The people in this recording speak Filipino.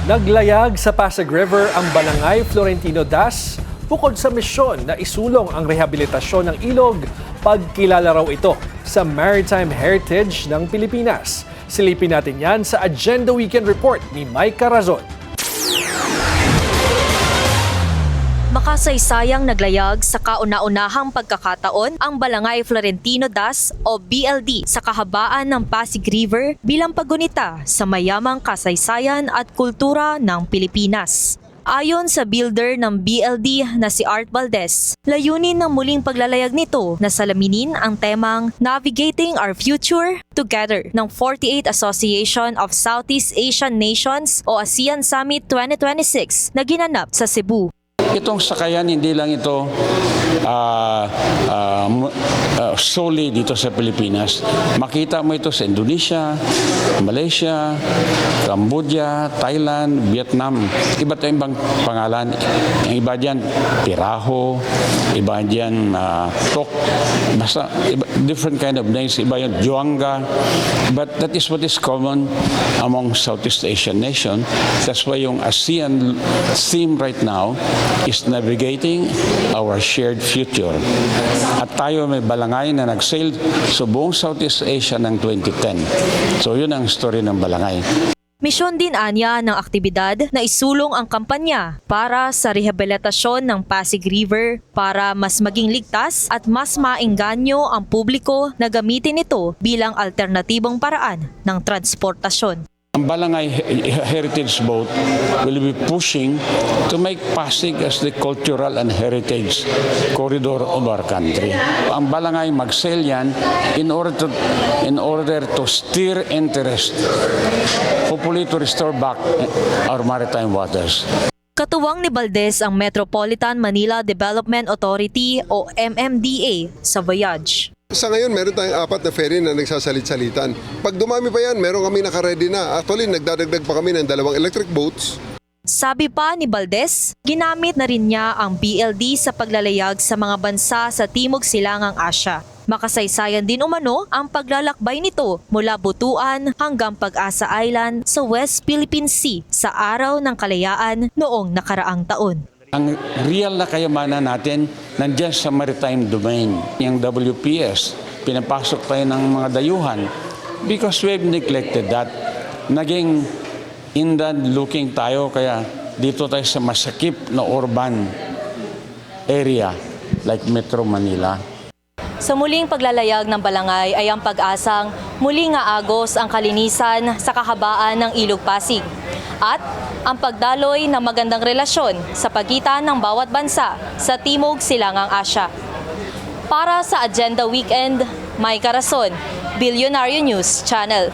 Naglayag sa Pasig River ang Balangay Florentino Das bukod sa misyon na isulong ang rehabilitasyon ng ilog, pagkilala raw ito sa maritime heritage ng Pilipinas. Silipin natin yan sa Agenda Weekend Report ni Mike Carazon. Makasaysayang naglayag sa kauna-unahang pagkakataon ang Balangay Florentino Das o BLD sa kahabaan ng Pasig River bilang paggunita sa mayamang kasaysayan at kultura ng Pilipinas. Ayon sa builder ng BLD na si Art Valdez, layunin ng muling paglalayag nito na salaminin ang temang Navigating Our Future Together ng 48 Association of Southeast Asian Nations o ASEAN Summit 2026 na ginanap sa Cebu. Itong sakayan, hindi lang ito solely dito sa Pilipinas. Makita mo ito sa Indonesia, Malaysia, Cambodia, Thailand, Vietnam. Iba't ibang pangalan. Ang iba dyan, Piraho, iba dyan, Tok. Basta different kind of names. Iba yan, Juanga. But that is what is common among Southeast Asian nations. That's why yung ASEAN theme right now is navigating our shared future. At tayo may balangay na nag-sail sa buong Southeast Asia ng 2010. So yun ang story ng balangay. Misyon din anya ng aktibidad na isulong ang kampanya para sa rehabilitasyon ng Pasig River para mas maging ligtas at mas maengganyo ang publiko na gamitin ito bilang alternatibong paraan ng transportasyon. Ang Balangay Heritage Boat will be pushing to make Pasig as the cultural and heritage corridor of our country. Ang Balangay mag-sail yan in order to steer interest, hopefully to restore back our maritime waters. Katuwang ni Valdez ang Metropolitan Manila Development Authority o MMDA sa voyage. Sa ngayon, meron tayong 4 na ferry na nagsasalit-salitan. Pag dumami pa yan, meron kami naka-ready na. Actually, nagdadagdag pa kami ng 2 electric boats. Sabi pa ni Valdez, ginamit na rin niya ang BLD sa paglalayag sa mga bansa sa Timog Silangang Asya. Makasaysayan din umano ang paglalakbay nito mula Butuan hanggang Pag-asa Island sa West Philippine Sea sa araw ng kalayaan noong nakaraang taon. Ang real na kayamanan natin nandiyan sa maritime domain. Yung WPS, pinapasok tayo ng mga dayuhan because we've neglected that. Naging inland looking tayo kaya dito tayo sa masakip na urban area like Metro Manila. Sa muling paglalayag ng Balangay ay ang pag-asang muling aagos ang kalinisan sa kahabaan ng Ilog Pasig at ang pagdaloy ng magandang relasyon sa pagitan ng bawat bansa sa Timog Silangang Asya. Para sa Agenda Weekend, Mike Carazon, Billionaire News Channel.